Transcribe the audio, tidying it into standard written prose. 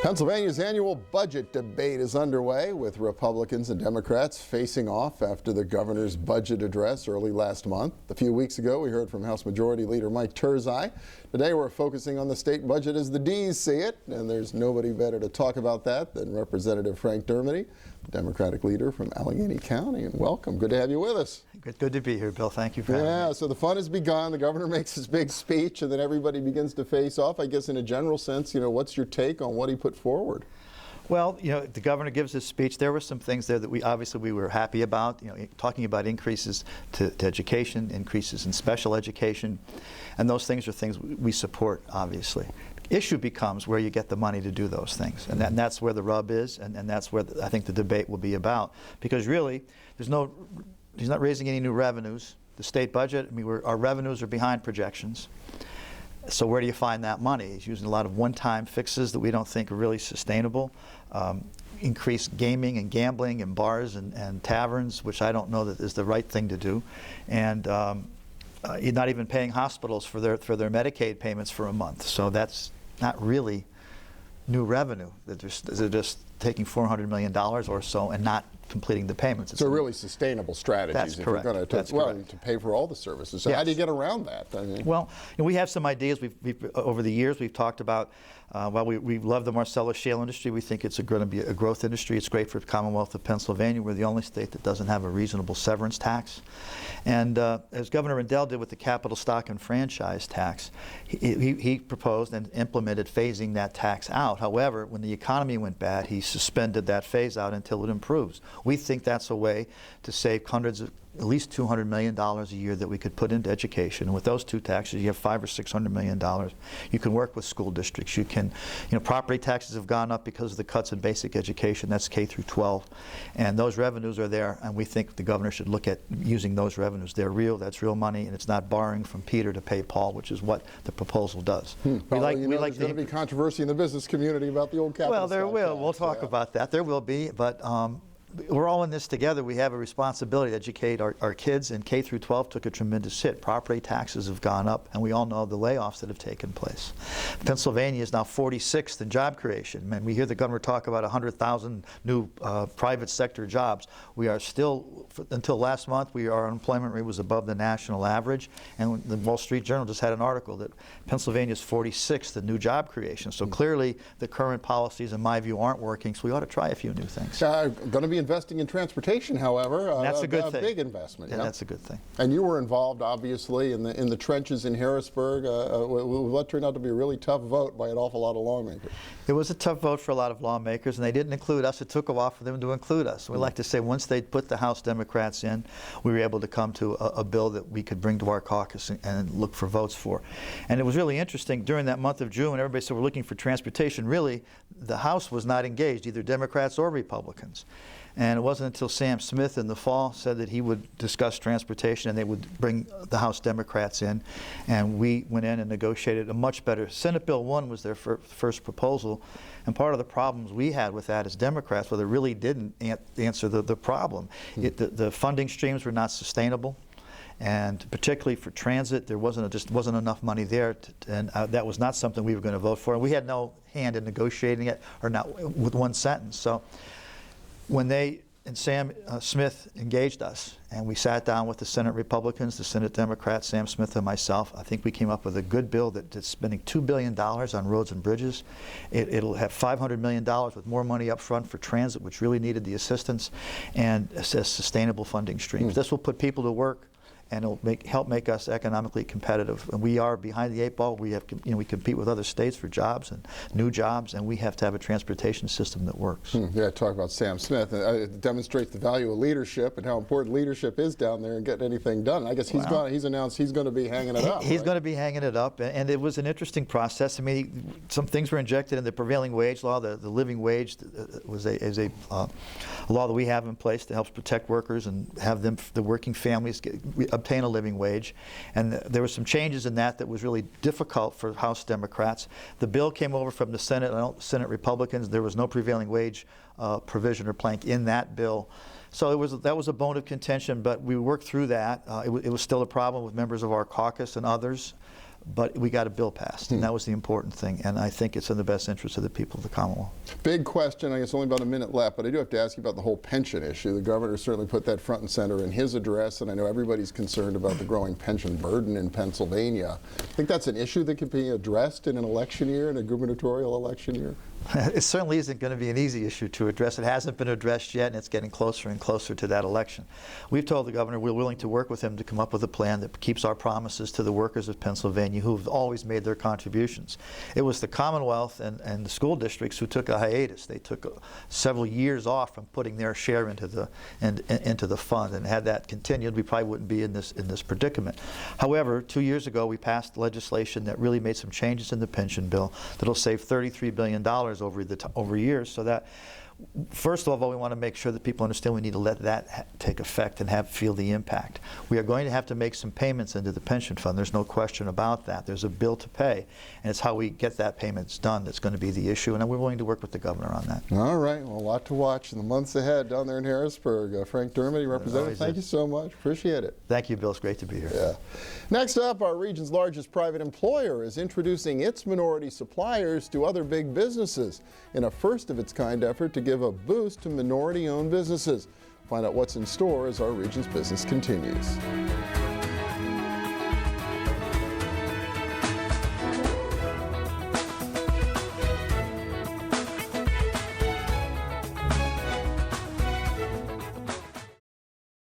Pennsylvania's annual budget debate is underway, with Republicans and Democrats facing off after the governor's budget address early last month. A few weeks ago, we heard from House Majority Leader Mike Turzai. Today, we're focusing on the state budget as the D's see it, and there's nobody better to talk about that than Representative Frank Dermody, Democratic leader from Allegheny County. And welcome. Good to have you with us. Good to be here, Bill. Thank you for having me. Yeah, so the fun has begun. The governor makes his big speech, and then everybody begins to face off. I guess in a general sense, what's your take on what he put forward? Well, the governor gives his speech. There were some things there that we were happy about, talking about increases to education, increases in special education, and those things are things we support, obviously. Issue becomes where you get the money to do those things, and that's where the rub is, and that's where I think the debate will be about, because really he's not raising any new revenues. The state budget, our revenues are behind projections. So where do you find that money? He's using a lot of one-time fixes that we don't think are really sustainable. Increased gaming and gambling in bars and taverns, which I don't know that is the right thing to do. And you're not even paying hospitals for their Medicaid payments for a month. So that's not really new revenue. They're just taking $400 million or so and not completing the payments. So really sustainable strategies. That's correct. If you're going to pay for all the services. So yes. How do you get around that? Well, we have some ideas. Over the years we've talked about. We love the Marcellus shale industry. We think it's going to be a growth industry. It's great for the Commonwealth of Pennsylvania. We're the only state that doesn't have a reasonable severance tax. And as Governor Rendell did with the capital stock and franchise tax, he proposed and implemented phasing that tax out. However, when the economy went bad, he suspended that phase out until it improves. We think that's a way to save at least $200 million a year that we could put into education. And with those two taxes, you have $500 or $600 million. You can work with school districts. You can, property taxes have gone up because of the cuts in basic education. That's K through 12. And those revenues are there, and we think the governor should look at using those revenues. They're real, that's real money, and it's not borrowing from Peter to pay Paul, which is what the proposal does. There's going to be controversy in the business community about the old capital. Well, there will. We'll talk about that. There will be, but we're all in this together. We have a responsibility to educate our kids, and K through 12 took a tremendous hit. Property taxes have gone up, and we all know the layoffs that have taken place. Pennsylvania is now 46th in job creation. And we hear the governor talk about 100,000 new private sector jobs. We are still, until last month, our unemployment rate was above the national average, and the Wall Street Journal just had an article that Pennsylvania is 46th in new job creation. So clearly the current policies, in my view, aren't working, so we ought to try a few new things. Going to be investing in transportation, however. That's a good thing. Big investment. Yeah, that's a good thing. And you were involved, obviously, in the trenches in Harrisburg. What turned out to be a really tough vote by an awful lot of lawmakers. It was a tough vote for a lot of lawmakers, and they didn't include us. It took a while for them to include us. We like to say once they put the House Democrats in, we were able to come to a bill that we could bring to our caucus and look for votes for. And it was really interesting during that month of June when everybody said we're looking for transportation. Really, the House was not engaged, either Democrats or Republicans. And it wasn't until Sam Smith in the fall said that he would discuss transportation and they would bring the House Democrats in. And we went in and negotiated a much better. Senate Bill 1 was their first proposal. And part of the problems we had with that as Democrats, well, they really didn't answer the problem. The funding streams were not sustainable. And particularly for transit, there just wasn't enough money there, and that was not something we were going to vote for. And we had no hand in negotiating it, or not with one sentence. So when Sam Smith engaged us, and we sat down with the Senate Republicans, the Senate Democrats, Sam Smith and myself, I think we came up with a good bill that's spending $2 billion on roads and bridges. It'll have $500 million with more money up front for transit, which really needed the assistance, and it says sustainable funding streams. This will put people to work, and it'll help make us economically competitive. And we are behind the eight ball. We compete with other states for jobs and new jobs, and we have to have a transportation system that works. Yeah, talk about Sam Smith. It demonstrates the value of leadership and how important leadership is down there and getting anything done. I guess he's announced he's going to be hanging it up. He's going to be hanging it up, and it was an interesting process. I mean, some things were injected in the prevailing wage law. The living wage is a law that we have in place to help protect workers and have the working families obtain a living wage. And there were some changes in that was really difficult for House Democrats. The bill came over from the Senate Republicans. There was no prevailing wage provision or plank in that bill. So that was a bone of contention, but we worked through that. It was still a problem with members of our caucus and others. but we got a bill passed, and that was the important thing, and I think it's in the best interest of the people of the Commonwealth. Big question, I guess only about a minute left, but I do have to ask you about the whole pension issue. The governor certainly put that front and center in his address, and I know everybody's concerned about the growing pension burden in Pennsylvania. I think that's an issue that could be addressed in an election year, in a gubernatorial election year. It certainly isn't going to be an easy issue to address. It hasn't been addressed yet, and it's getting closer and closer to that election. We've told the governor we're willing to work with him to come up with a plan that keeps our promises to the workers of Pennsylvania who have always made their contributions. It was the Commonwealth and the school districts who took a hiatus. They took several years off from putting their share into the fund, and had that continued, we probably wouldn't be in this predicament. However, 2 years ago, we passed legislation that really made some changes in the pension bill that'll save $33 billion over years, so that first of all, we want to make sure that people understand we need to let that take effect and feel the impact. We are going to have to make some payments into the pension fund. There's no question about that. There's a bill to pay, and it's how we get that payments done that's going to be the issue, and we're willing to work with the governor on that. All right, well, a lot to watch in the months ahead down there in Harrisburg. Frank Dermody, Representative, thank you so much. Appreciate it. Thank you, Bill. It's great to be here. Yeah. Next up, our region's largest private employer is introducing its minority suppliers to other big businesses in a first-of-its-kind effort to give a boost to minority-owned businesses. Find out what's in store as our region's business continues.